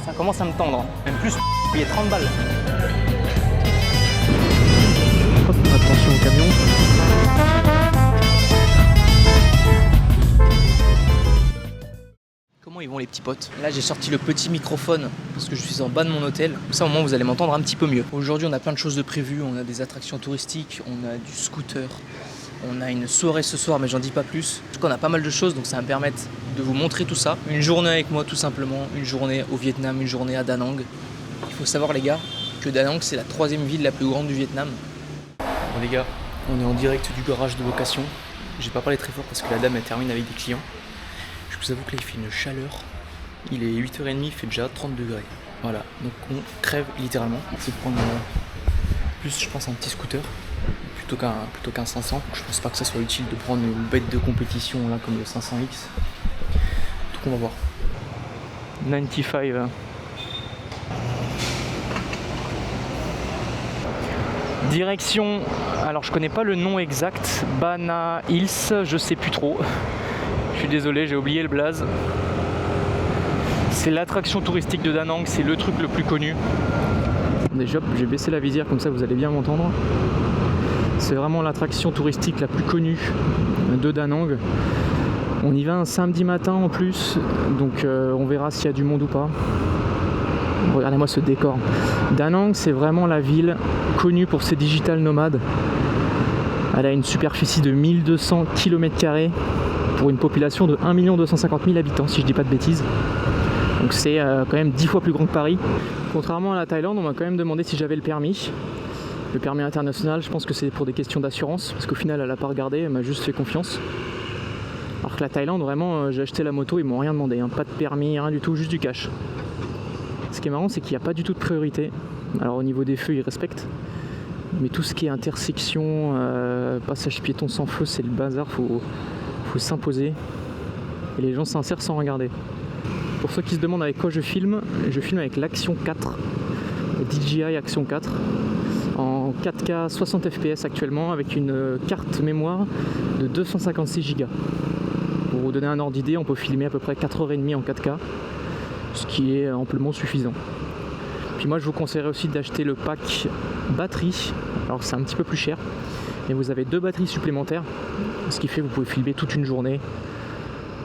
Ça commence à me tendre. Même plus, payer 30 balles. Hop, attention au camion. Comment ils vont les petits potes? Là j'ai sorti le petit microphone parce que je suis en bas de mon hôtel. Comme ça au moins vous allez m'entendre un petit peu mieux. Aujourd'hui on a plein de choses de prévues. On a des attractions touristiques, on a du scooter, on a une soirée ce soir mais j'en dis pas plus. En tout cas on a pas mal de choses donc ça va me permettre de vous montrer tout ça. Une journée avec moi tout simplement, une journée au Vietnam, une journée à Da Nang. Il faut savoir les gars que Da Nang c'est la 3e ville la plus grande du Vietnam. Bon les gars, on est en direct du garage de location. J'ai pas parlé très fort parce que la dame elle termine avec des clients. Je vous avoue que là il fait une chaleur. Il est 8h30, il fait déjà 30 degrés. Voilà, donc on crève littéralement. C'est de prendre plus je pense un petit scooter plutôt qu'un 500. Je pense pas que ça soit utile de prendre une bête de compétition là comme le 500X. Donc on va voir. 95. Direction, alors je connais pas le nom exact, Bana Hills, je sais plus trop. Je suis désolé, j'ai oublié le blaze. C'est l'attraction touristique de Da Nang, c'est le truc le plus connu. Déjà, j'ai baissé la visière comme ça vous allez bien m'entendre. C'est vraiment l'attraction touristique la plus connue de Da Nang. On y va un samedi matin en plus, donc on verra s'il y a du monde ou pas. Regardez-moi ce décor. Da Nang, c'est vraiment la ville connue pour ses digital nomades. Elle a une superficie de 1200 km² pour une population de 1 250 000 habitants, si je dis pas de bêtises. Donc c'est quand même 10 fois plus grand que Paris. Contrairement à la Thaïlande, on m'a quand même demandé si j'avais le permis. Le permis international, je pense que c'est pour des questions d'assurance, parce qu'au final elle n'a pas regardé, elle m'a juste fait confiance. Alors que la Thaïlande, vraiment, j'ai acheté la moto, ils m'ont rien demandé, hein. Pas de permis, rien du tout, juste du cash. Ce qui est marrant, c'est qu'il n'y a pas du tout de priorité. Alors au niveau des feux, ils respectent. Mais tout ce qui est intersection, passage piéton sans feu, c'est le bazar, faut s'imposer. Et les gens s'insèrent sans regarder. Pour ceux qui se demandent avec quoi je filme avec l'Action 4, DJI Action 4, en 4K 60 fps actuellement, avec une carte mémoire de 256 Go. Pour vous donner un ordre d'idée, on peut filmer à peu près 4h30 en 4K, ce qui est amplement suffisant. Puis moi je vous conseillerais aussi d'acheter le pack batterie, alors c'est un petit peu plus cher, mais vous avez 2 batteries supplémentaires, ce qui fait que vous pouvez filmer toute une journée.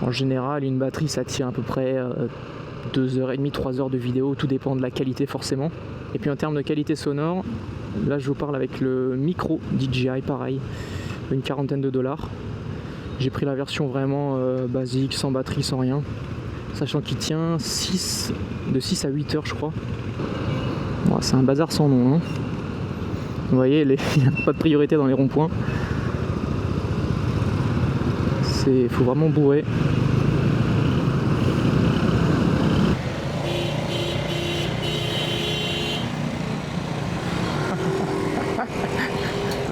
En général, une batterie ça tient à peu près 2h30, 3h de vidéo, tout dépend de la qualité forcément. Et puis en termes de qualité sonore, là je vous parle avec le micro DJI, pareil, une quarantaine de dollars. J'ai pris la version vraiment basique, sans batterie, sans rien, sachant qu'il tient de 6 à 8 heures je crois. Bon, c'est un bazar sans nom, hein. Vous voyez, il n'y a pas de priorité dans les ronds-points. Il faut vraiment bourrer.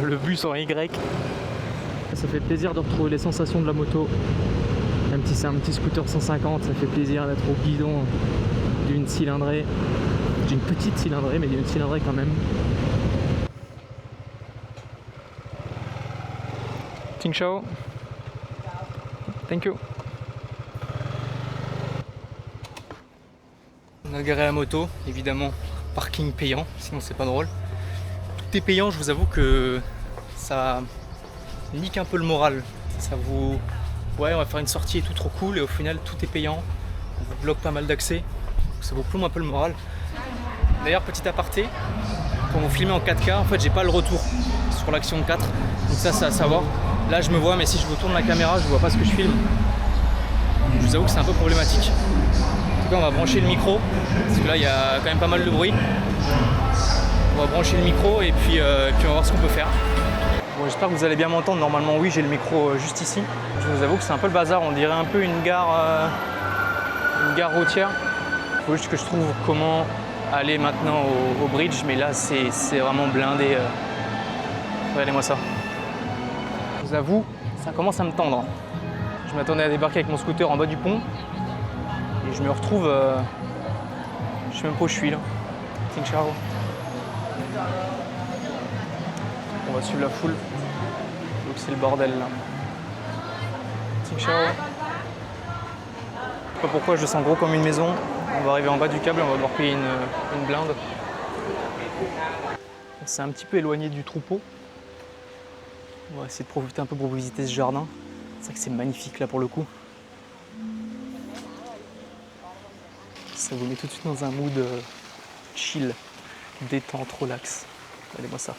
Le bus en Y. Ça fait plaisir de retrouver les sensations de la moto. Même si c'est un petit scooter 150, ça fait plaisir d'être au guidon d'une cylindrée. D'une petite cylindrée, mais d'une cylindrée quand même. Ting Chao. Thank you. On a garé la moto, évidemment, parking payant, sinon c'est pas drôle. Tout est payant, je vous avoue que ça nique un peu le moral. Ça vous... Ouais, on va faire une sortie et tout trop cool, et au final tout est payant. On vous bloque pas mal d'accès, ça vous plombe un peu le moral. D'ailleurs, petit aparté, quand vous filmez en 4K, en fait j'ai pas le retour sur l'Action 4, donc ça c'est à savoir. Là je me vois, mais si je vous tourne la caméra, je vois pas ce que je filme. Je vous avoue que c'est un peu problématique. En tout cas, on va brancher le micro, parce que là il y a quand même pas mal de bruit. On va brancher le micro et puis on va voir ce qu'on peut faire. Bon, j'espère que vous allez bien m'entendre. Normalement oui, j'ai le micro juste ici. Je vous avoue que c'est un peu le bazar, on dirait un peu une gare routière. Il faut juste que je trouve comment aller maintenant au bridge, mais là c'est vraiment blindé. Regardez-moi ça. Je vous avoue, ça commence à me tendre. Je m'attendais à débarquer avec mon scooter en bas du pont et je me retrouve, je sais même pas où je suis là. Ting Chao. On va suivre la foule, donc c'est le bordel là. Ting Chao. Je sais pas pourquoi je sens gros comme une maison. On va arriver en bas du câble et on va devoir payer une blinde. C'est un petit peu éloigné du troupeau. On va essayer de profiter un peu pour visiter ce jardin. C'est vrai que c'est magnifique là pour le coup. Ça vous met tout de suite dans un mood chill, détente, relax. Regardez-moi ça.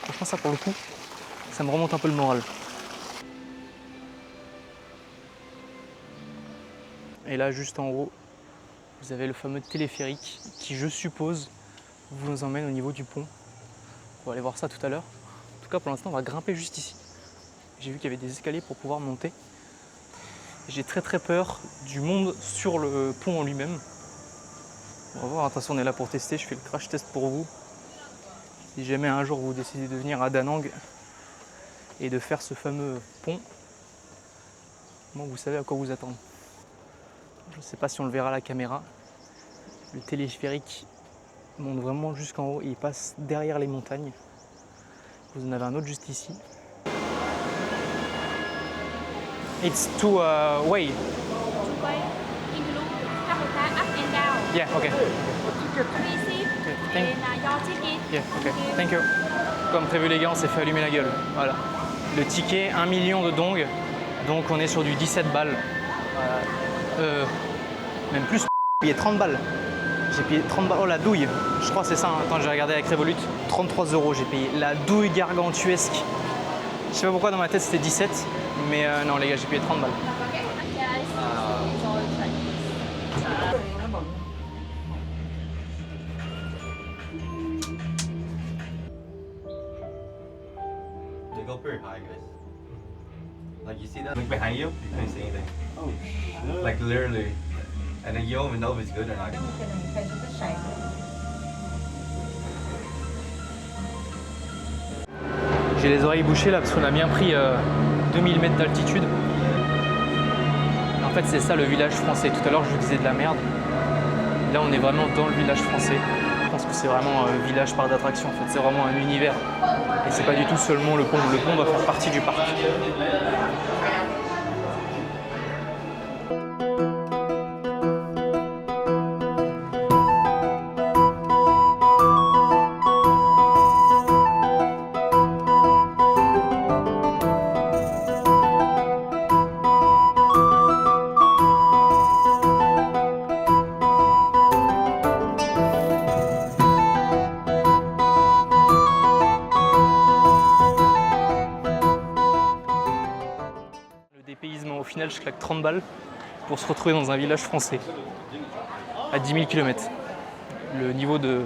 Franchement ça pour le coup, ça me remonte un peu le moral. Et là juste en haut, vous avez le fameux téléphérique qui je suppose vous emmène au niveau du pont. On va aller voir ça tout à l'heure. En tout cas pour l'instant on va grimper juste ici. J'ai vu qu'il y avait des escaliers pour pouvoir monter. J'ai très peur du monde sur le pont en lui-même. On va voir, attention on est là pour tester, je fais le crash test pour vous. Si jamais un jour vous décidez de venir à Da Nang et de faire ce fameux pont, bon, vous savez à quoi vous attendre. Je ne sais pas si on le verra à la caméra. Le téléphérique monte vraiment jusqu'en haut et il passe derrière les montagnes. Vous en avez un autre juste ici. It's two way. Way include capital up and down. Yeah, okay. Receive Thank- and your ticket. Yeah, okay. Thank you. Comme prévu les gars, on s'est fait allumer la gueule. Voilà. Le ticket, 1 million de dong. Donc on est sur du 17 balles. Même plus, j'ai payé 30 balles. J'ai payé 30 balles. Oh la douille. Je crois que c'est ça. Hein. Attends, j'ai regardé avec Revolut. 33 € j'ai payé. La douille gargantuesque. Je sais pas pourquoi dans ma tête c'était 17. Mais non les gars, j'ai payé 30 balles. They go pretty high, guys. Like you see that? Like behind you, you can't see anything. Oh shit. Like literally. And then you don't even know if it's good or not. J'ai les oreilles bouchées là parce qu'on a bien pris 2000 mètres d'altitude. En fait c'est ça le village français. Tout à l'heure je vous disais de la merde. Là on est vraiment dans le village français. Je pense que c'est vraiment un village parc d'attractions. En fait c'est vraiment un univers. Et c'est pas du tout seulement le pont. Le pont doit faire partie du parc. Au final, je claque 30 balles pour se retrouver dans un village français à 10 000 km. Le niveau de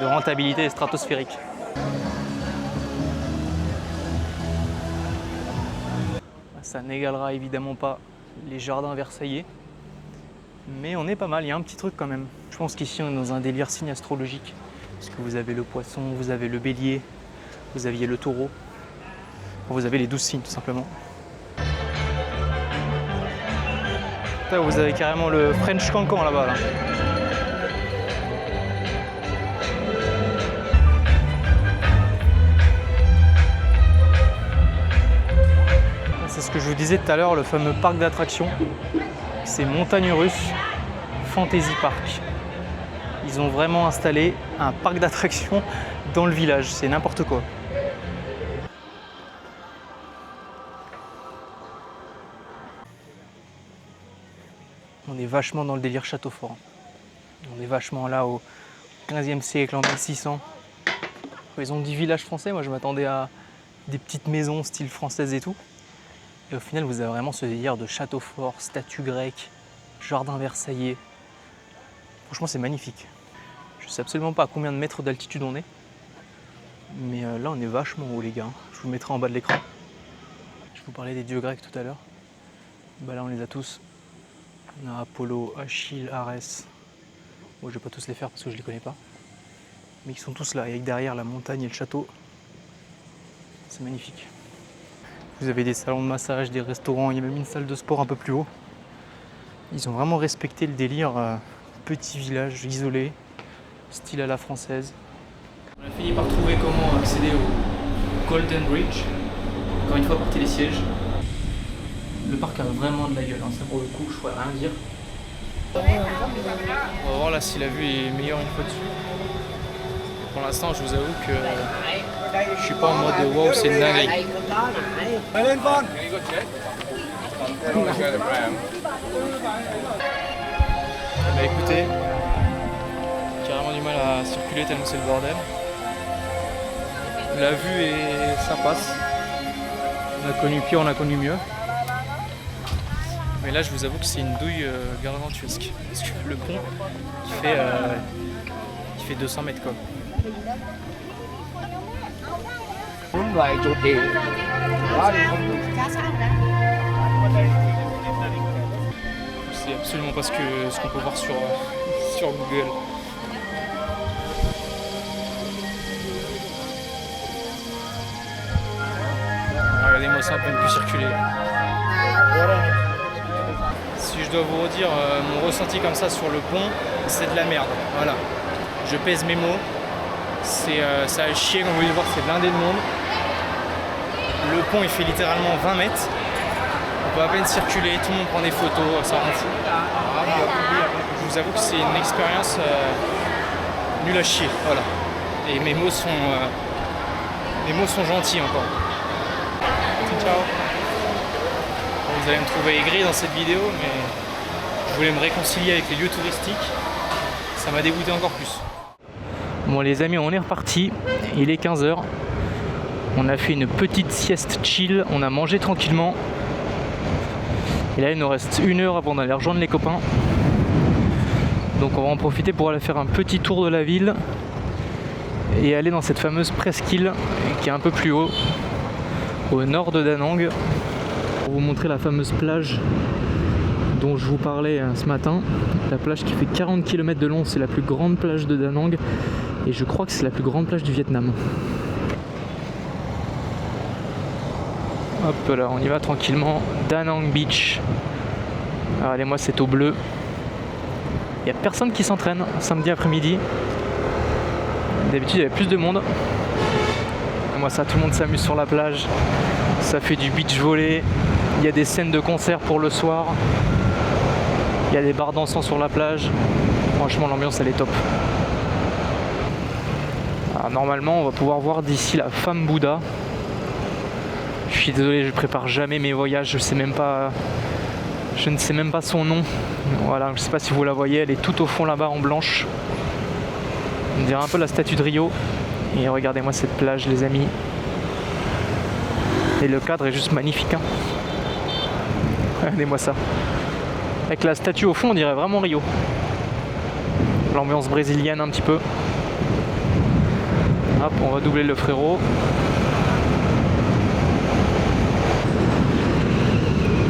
rentabilité est stratosphérique. Ça n'égalera évidemment pas les jardins versaillais, mais on est pas mal, il y a un petit truc quand même. Je pense qu'ici on est dans un délire signe astrologique, parce que vous avez le poisson, vous avez le bélier, vous aviez le taureau, vous avez les 12 signes tout simplement. Là, vous avez carrément le French Cancan là-bas. Là. C'est ce que je vous disais tout à l'heure, le fameux parc d'attractions. C'est Montagne Russe Fantasy Park. Ils ont vraiment installé un parc d'attractions dans le village. C'est n'importe quoi. On est vachement dans le délire château fort. On est vachement là au 15e siècle, en 1600. Ils ont dit village français, moi je m'attendais à des petites maisons style française et tout. Et au final, vous avez vraiment ce délire de château fort, statue grecque, jardin versaillais. Franchement, c'est magnifique. Je sais absolument pas à combien de mètres d'altitude on est. Mais là, on est vachement haut, les gars. Je vous mettrai en bas de l'écran. Je vous parlais des dieux grecs tout à l'heure. Bah là, on les a tous. On a Apollo, Achille, Arès. Bon, je vais pas tous les faire parce que je les connais pas. Mais ils sont tous là, avec derrière la montagne et le château. C'est magnifique. Vous avez des salons de massage, des restaurants, il y a même une salle de sport un peu plus haut. Ils ont vraiment respecté le délire petit village isolé, style à la française. On a fini par trouver comment accéder au Golden Bridge. Encore une fois par télésiège. Le parc a vraiment de la gueule, hein. Ça pour le coup je pourrais rien dire. On va voir là si la vue est meilleure une fois dessus. Pour l'instant, je vous avoue que je suis pas en mode wow, c'est une dinguerie. Bah écoutez, carrément du mal à circuler tellement c'est le bordel. La vue est ça passe. On a connu pire, on a connu mieux. Mais là je vous avoue que c'est une douille gargantuesque. Parce que le pont il fait 200 mètres quoi. C'est absolument pas ce qu'on peut voir sur Google. Regardez-moi ça, on peut même plus circuler. Si je dois vous redire mon ressenti comme ça sur le pont, c'est de la merde. Voilà. Je pèse mes mots. Ça a chier, comme vous pouvez le voir, c'est blindé de monde. Le pont il fait littéralement 20 mètres. On peut à peine circuler, tout le monde prend des photos, ça rend fou. Je vous avoue que c'est une expérience nulle à chier. Voilà. Et mes mots sont gentils encore. Ciao. Vous allez me trouver aigri dans cette vidéo, mais je voulais me réconcilier avec les lieux touristiques. Ça m'a dégoûté encore plus. Bon les amis, on est reparti. Il est 15h. On a fait une petite sieste chill. On a mangé tranquillement. Et là il nous reste 1 heure avant d'aller rejoindre les copains. Donc on va en profiter pour aller faire un petit tour de la ville et aller dans cette fameuse presqu'île qui est un peu plus haut, au nord de Da Nang, pour vous montrer la fameuse plage dont je vous parlais ce matin. La plage qui fait 40 km de long, c'est la plus grande plage de Da Nang et je crois que c'est la plus grande plage du Vietnam. Hop là, on y va tranquillement. Da Nang Beach. Regardez-moi cette eau bleue. Il n'y a personne qui s'entraîne samedi après-midi. D'habitude il y avait plus de monde. Moi ça, tout le monde s'amuse sur la plage. Ça fait du beach volley. Il y a des scènes de concert pour le soir. Il y a des bars dansants sur la plage. Franchement l'ambiance elle est top. Alors, normalement on va pouvoir voir d'ici la femme Bouddha. Je suis désolé, je prépare jamais mes voyages, je ne sais même pas son nom. Voilà, je ne sais pas si vous la voyez, elle est tout au fond là-bas en blanche. On dirait un peu la statue de Rio. Et regardez-moi cette plage les amis. Et le cadre est juste magnifique. Hein. Regardez-moi ça. Avec la statue au fond, on dirait vraiment Rio. L'ambiance brésilienne un petit peu. Hop, on va doubler le frérot.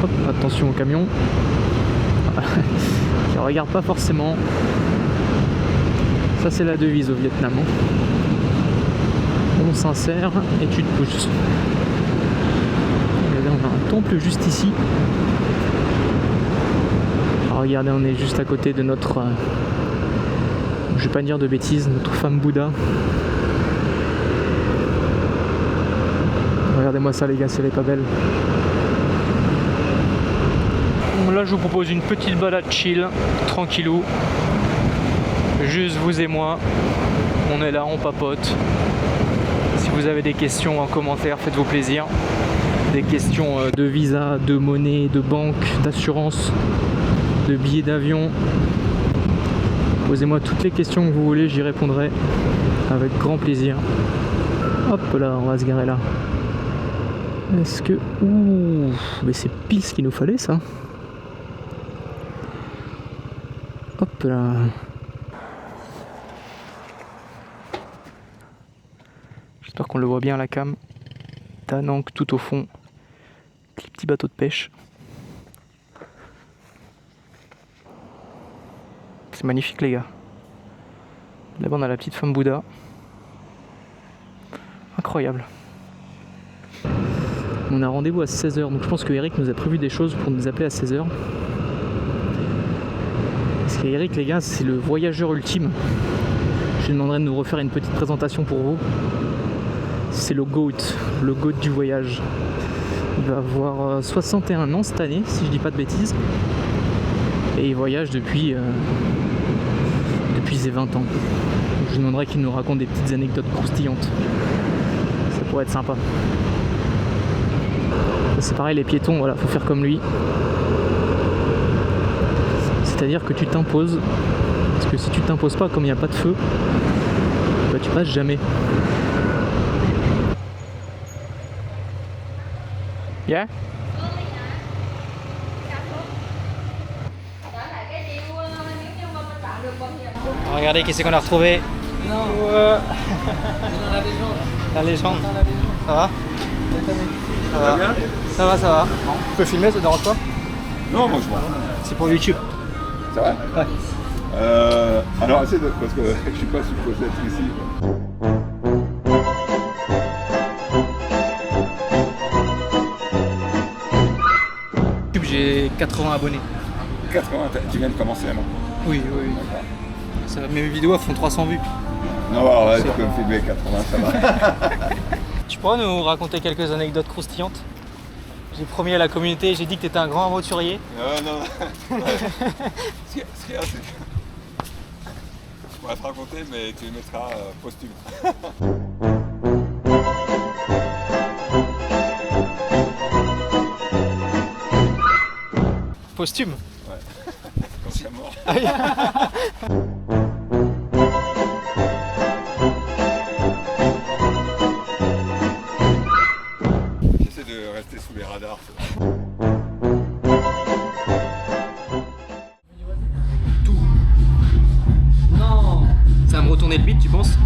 Hop, attention au camion. Je regarde pas forcément. Ça c'est la devise au Vietnam. On s'insère et tu te pousses. Regardez, on a un temple juste ici. Alors, regardez, on est juste à côté de notre... je vais pas dire de bêtises, notre femme Bouddha. Regardez-moi ça les gars, si elle est pas belle. Là je vous propose une petite balade chill, tranquillou. Juste vous et moi. On est là, on papote. Si vous avez des questions en commentaire, faites-vous plaisir. Des questions de visa, de monnaie, de banque, d'assurance, de billets d'avion. Posez-moi toutes les questions que vous voulez, j'y répondrai avec grand plaisir. Hop là, on va se garer là. Est-ce que... Ouh, mais c'est pile ce qu'il nous fallait ça. Hop là. J'espère qu'on le voit bien à la cam. Da Nang tout au fond. Les petits bateaux de pêche. C'est magnifique les gars. Là-bas on a la petite femme Bouddha. Incroyable. On a rendez-vous à 16h, donc je pense que Eric nous a prévu des choses pour nous appeler à 16h. Parce qu'Eric les gars, c'est le voyageur ultime. Je lui demanderai de nous refaire une petite présentation pour vous. C'est le GOAT du voyage. Il va avoir 61 ans cette année, si je dis pas de bêtises. Et il voyage depuis ses 20 ans. Donc, je lui demanderais qu'il nous raconte des petites anecdotes croustillantes. Ça pourrait être sympa. C'est pareil, les piétons, voilà, faut faire comme lui. C'est-à-dire que tu t'imposes. Parce que si tu t'imposes pas, comme il n'y a pas de feu, bah, tu passes jamais. Yeah? Regardez qui c'est qu'on a retrouvé. La légende. Ça va? Ça va bien? Ça va, ça va. Tu peux filmer, ça te dérange pas? Non, moi je vois. C'est pour YouTube. C'est vrai? Ouais. Alors essaie de... parce que je suis pas supposé être ici. YouTube, j'ai 80 abonnés. 80, tu viens de commencer là? Oui, oui. Ça, mes vidéos font 300 vues. Non, ouais, tu peux me filmer 80, ça va. Tu pourrais nous raconter quelques anecdotes croustillantes? J'ai promis à la communauté, j'ai dit que tu étais un grand aventurier. Non. Ce qu'il y a, c'est que... Je pourrais te raconter, mais tu le mettras posthume. Posthume? Ouais. Quand c'est mort. J'essaie de rester sous les radars. Tout. Non. Ça va me retourner le beat, tu penses?